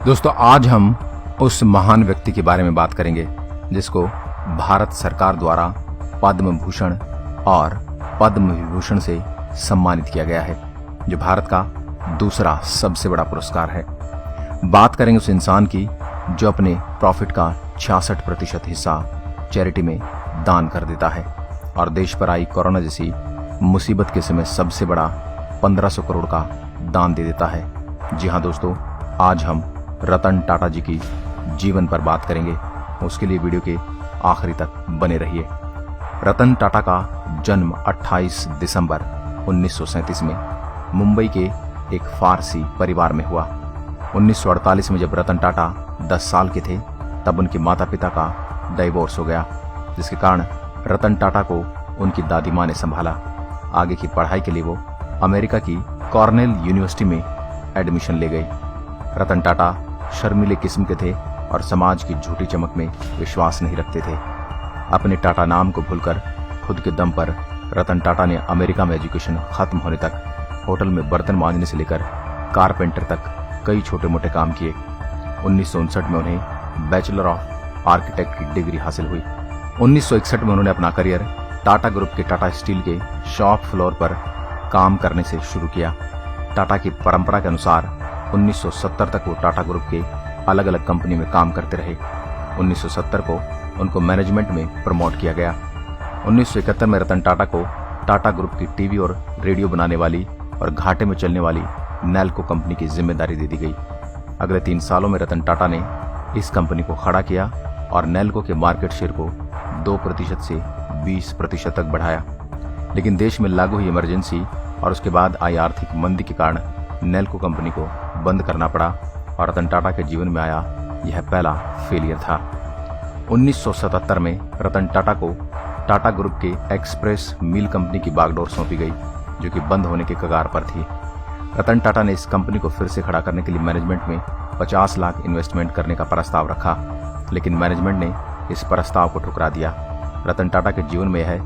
दोस्तों, आज हम उस महान व्यक्ति के बारे में बात करेंगे जिसको भारत सरकार द्वारा पद्म भूषण और पद्म विभूषण से सम्मानित किया गया है, जो भारत का दूसरा सबसे बड़ा पुरस्कार है। बात करेंगे उस इंसान की जो अपने प्रॉफिट का 66% हिस्सा चैरिटी में दान कर देता है और देश पर आई कोरोना जैसी मुसीबत के समय सबसे बड़ा 1500 करोड़ का दान दे देता है। जी हाँ दोस्तों, आज हम रतन टाटा जी की जीवन पर बात करेंगे। उसके लिए वीडियो के आखिरी तक बने रहिए। रतन टाटा का जन्म 28 दिसंबर 1937 में मुंबई के एक फारसी परिवार में हुआ। 1948 में जब रतन टाटा 10 साल के थे तब उनके माता पिता का डाइवोर्स हो गया, जिसके कारण रतन टाटा को उनकी दादी माँ ने संभाला। आगे की पढ़ाई के लिए वो अमेरिका की कॉर्नेल यूनिवर्सिटी में एडमिशन ले गई। रतन टाटा शर्मीले किस्म के थे और समाज की झूठी चमक में विश्वास नहीं रखते थे। अपने टाटा नाम को भूलकर खुद के दम पर रतन टाटा ने अमेरिका में एजुकेशन खत्म होने तक होटल में बर्तन मांजने से लेकर कारपेंटर तक कई छोटे मोटे काम किए। 1959 में उन्हें बैचलर ऑफ आर्किटेक्ट की डिग्री हासिल हुई। 1961 में उन्होंने अपना करियर टाटा ग्रुप के टाटा स्टील के शॉप फ्लोर पर काम करने से शुरू किया। टाटा की परंपरा के अनुसार 1970 तक वो टाटा ग्रुप के अलग अलग कंपनी में काम करते रहे। 1970 को उनको मैनेजमेंट में प्रमोट किया गया। 1971 में रतन टाटा को टाटा ग्रुप की टीवी और रेडियो बनाने वाली और घाटे में चलने वाली नेल्को कंपनी की जिम्मेदारी दे दी गई। अगले 3 सालों में रतन टाटा ने इस कंपनी को खड़ा किया और नेल्को के मार्केट शेयर को 2% से 20% तक बढ़ाया। लेकिन देश में लागू हुई इमरजेंसी और उसके बाद आई आर्थिक मंदी के कारण नेल्को कंपनी को बंद करना पड़ा और रतन टाटा के जीवन में आया यह पहला फेलियर था। 1977 में रतन टाटा को टाटा ग्रुप के एक्सप्रेस मिल कंपनी की बागडोर सौंपी गई, जो कि बंद होने के कगार पर थी। रतन टाटा ने इस कंपनी को फिर से खड़ा करने के लिए मैनेजमेंट में 50 लाख इन्वेस्टमेंट करने का प्रस्ताव रखा, लेकिन मैनेजमेंट ने इस प्रस्ताव को ठुकरा दिया। रतन टाटा के जीवन में यह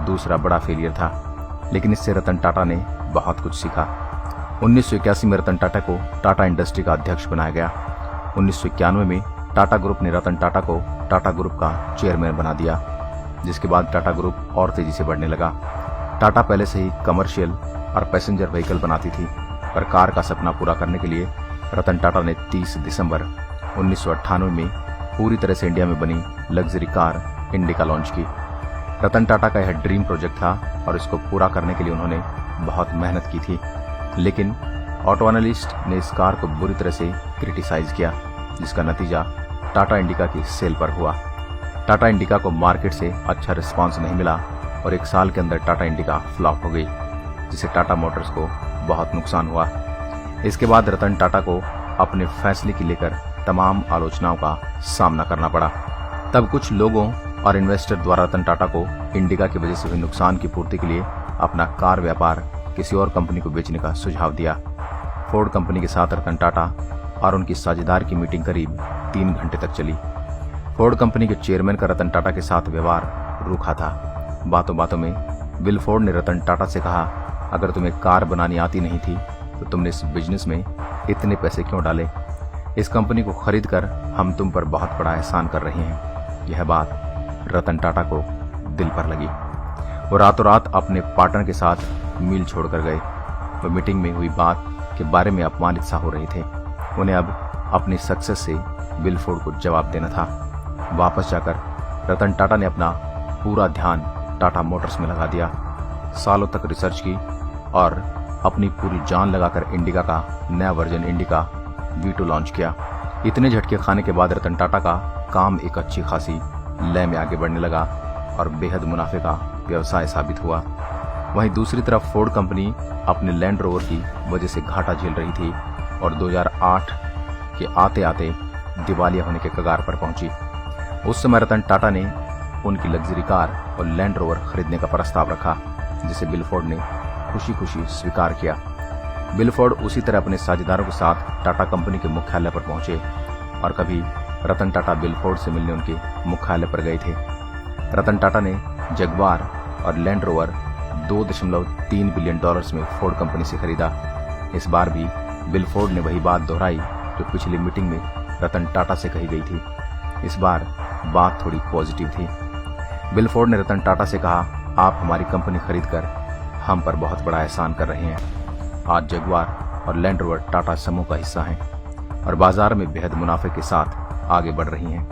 दूसरा बड़ा फेलियर था, लेकिन इससे रतन टाटा ने बहुत कुछ सीखा। 1981 में रतन टाटा को टाटा इंडस्ट्री का अध्यक्ष बनाया गया। 1991 में टाटा ग्रुप ने रतन टाटा को टाटा ग्रुप का चेयरमैन बना दिया, जिसके बाद टाटा ग्रुप और तेजी से बढ़ने लगा। टाटा पहले से ही कमर्शियल और पैसेंजर व्हीकल बनाती थी, पर कार का सपना पूरा करने के लिए रतन टाटा ने 30 दिसंबर 1998 में पूरी तरह से इंडिया में बनी लग्जरी कार इंडिका लॉन्च की। रतन टाटा का यह ड्रीम प्रोजेक्ट था और इसको पूरा करने के लिए उन्होंने बहुत मेहनत की थी, लेकिन ऑटो एनालिस्ट ने इस कार को बुरी तरह से क्रिटिसाइज किया, जिसका नतीजा टाटा इंडिका की सेल पर हुआ। टाटा इंडिका को मार्केट से अच्छा रिस्पांस नहीं मिला और 1 साल के अंदर टाटा इंडिका फ्लॉप हो गई, जिससे टाटा मोटर्स को बहुत नुकसान हुआ। इसके बाद रतन टाटा को अपने फैसले की लेकर तमाम आलोचनाओं का सामना करना पड़ा। तब कुछ लोगों और इन्वेस्टर द्वारा रतन टाटा को इंडिका की वजह से हुए नुकसान की पूर्ति के लिए अपना कार व्यापार किसी और कंपनी को बेचने का सुझाव दिया। फोर्ड कंपनी के साथ रतन टाटा और उनकी साझेदार की मीटिंग करीब 3 घंटे तक चली। फोर्ड कंपनी के चेयरमैन का रतन टाटा के साथ व्यवहार रूखा था। बातों बातों में विल फोर्ड ने रतन टाटा से कहा, अगर तुम्हें कार बनानी आती नहीं थी तो तुमने इस बिजनेस में इतने पैसे क्यों डाले? इस कंपनी को खरीद कर हम तुम पर बहुत बड़ा एहसान कर रहे हैं। यह बात रतन टाटा को दिल पर लगी। वो रातों रात अपने पार्टनर के साथ मिल छोड़कर गए। वो मीटिंग में हुई बात के बारे में अपमानित सा हो रहे थे। उन्हें अब अपनी सक्सेस से विल फोर्ड को जवाब देना था। वापस जाकर रतन टाटा ने अपना पूरा ध्यान टाटा मोटर्स में लगा दिया। सालों तक रिसर्च की और अपनी पूरी जान लगाकर इंडिका का नया वर्जन इंडिका V2 लॉन्च किया। इतने झटके खाने के बाद रतन टाटा का काम एक अच्छी खासी लय में आगे बढ़ने लगा और बेहद मुनाफे का व्यवसाय साबित हुआ। वहीं दूसरी तरफ फोर्ड कंपनी अपने लैंड रोवर की वजह से घाटा झेल रही थी और 2008 के आते आते दिवालिया होने के कगार पर पहुंची। उस समय रतन टाटा ने उनकी लग्जरी कार और लैंड रोवर खरीदने का प्रस्ताव रखा, जिसे विल फोर्ड ने खुशी खुशी स्वीकार किया। विल फोर्ड उसी तरह अपने साझेदारों के साथ टाटा कंपनी के मुख्यालय पर पहुंचे और कभी रतन टाटा विल फोर्ड से मिलने उनके मुख्यालय पर गए थे। रतन टाटा ने जगुआर और लैंड रोवर $2.3 बिलियन में फोर्ड कंपनी से खरीदा। इस बार भी विल फोर्ड ने वही बात दोहराई जो पिछली मीटिंग में रतन टाटा से कही गई थी। इस बार बात थोड़ी पॉजिटिव थी। बिल फोर्ड ने रतन टाटा से कहा, आप हमारी कंपनी खरीदकर हम पर बहुत बड़ा एहसान कर रहे हैं। आज जगुआर और लैंड रोवर टाटा समूह का हिस्सा हैं और बाजार में बेहद मुनाफे के साथ आगे बढ़ रही हैं।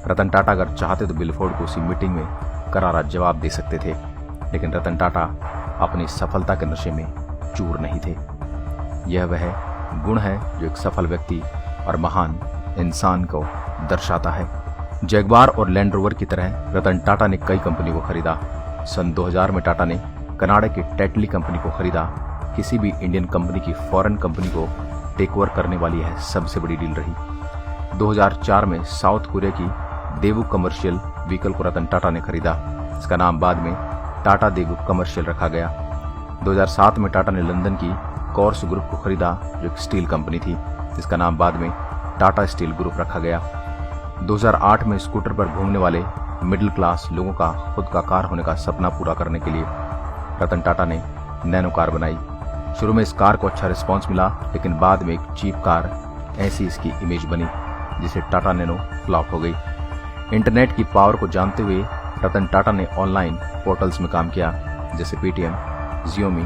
रतन टाटा अगर चाहते तो बिल फोर्ड को उसी मीटिंग में करारा जवाब दे सकते थे, लेकिन रतन टाटा अपनी सफलता के नशे में चूर नहीं थे। यह वह गुण है जो एक सफल व्यक्ति और महान इंसान को दर्शाता है। जगुआर और लैंड रोवर की तरह रतन टाटा ने कई कंपनी को खरीदा। सन 2000 में टाटा ने कनाडा की टेटली कंपनी को खरीदा। किसी भी इंडियन कंपनी की फॉरेन कंपनी को टेक ओवर करने वाली यह सबसे बड़ी डील रही। 2004 में साउथ कोरिया की देवू कमर्शियल व्हीकल को रतन टाटा ने खरीदा। इसका नाम बाद में टाटा देवू कमर्शियल रखा गया। 2007 में टाटा ने लंदन की कॉर्स ग्रुप को खरीदा, जो एक स्टील कंपनी थी, जिसका नाम बाद में टाटा स्टील ग्रुप रखा गया। 2008 में स्कूटर पर घूमने वाले मिडिल क्लास लोगों का खुद का कार होने का सपना पूरा करने के लिए रतन टाटा ने नैनो कार बनाई। शुरू में इस कार को अच्छा रिस्पांस मिला, लेकिन बाद में एक चीप कार ऐसी इसकी इमेज बनी जिसे टाटा नैनो फ्लॉप हो गई। इंटरनेट की पावर को जानते हुए रतन टाटा ने ऑनलाइन पोर्टल्स में काम किया, जैसे पेटीएम, जियोमी,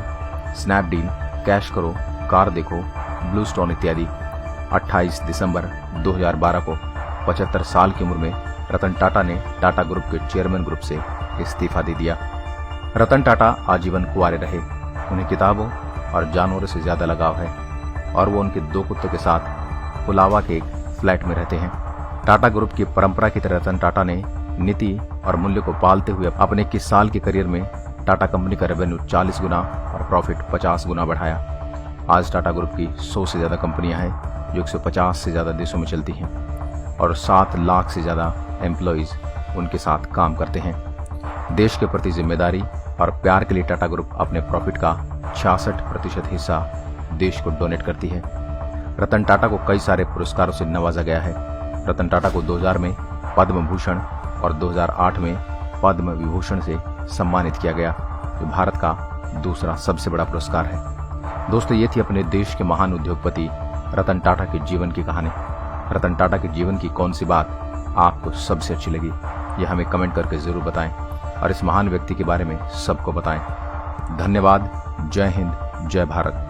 स्नैपडील, कैश करो, कार देखो, ब्लू स्टोन इत्यादि। 28 दिसंबर 2012 को 75 साल की उम्र में रतन टाटा ने टाटा ग्रुप के चेयरमैन ग्रुप से इस्तीफा दे दिया। रतन टाटा आजीवन कुंवारे रहे। उन्हें किताबों और जानवरों से ज्यादा लगाव है और वो उनके 2 कुत्तों के साथ पुलावा के एक फ्लैट में रहते हैं। टाटा ग्रुप की परंपरा की तरह रतन टाटा ने नीति और मूल्य को पालते हुए अपने 21 साल के करियर में टाटा कंपनी का रेवेन्यू 40 गुना और प्रॉफिट 50 गुना बढ़ाया। आज टाटा ग्रुप की 100 से ज्यादा कंपनियां हैं जो 150 से ज्यादा देशों में चलती हैं और 7 लाख से ज्यादा एम्प्लॉइज उनके साथ काम करते हैं। देश के प्रति जिम्मेदारी और प्यार के लिए टाटा ग्रुप अपने प्रॉफिट का 66% हिस्सा देश को डोनेट करती है। रतन टाटा को कई सारे पुरस्कारों से नवाजा गया है। रतन टाटा को 2000 में पद्म भूषण और 2008 में पद्म विभूषण से सम्मानित किया गया, जो भारत का दूसरा सबसे बड़ा पुरस्कार है। दोस्तों, ये थी अपने देश के महान उद्योगपति रतन टाटा के जीवन की कहानी। रतन टाटा के जीवन की कौन सी बात आपको सबसे अच्छी लगी, यह हमें कमेंट करके जरूर बताएं और इस महान व्यक्ति के बारे में सबको बताएं। धन्यवाद। जय हिंद, जय भारत।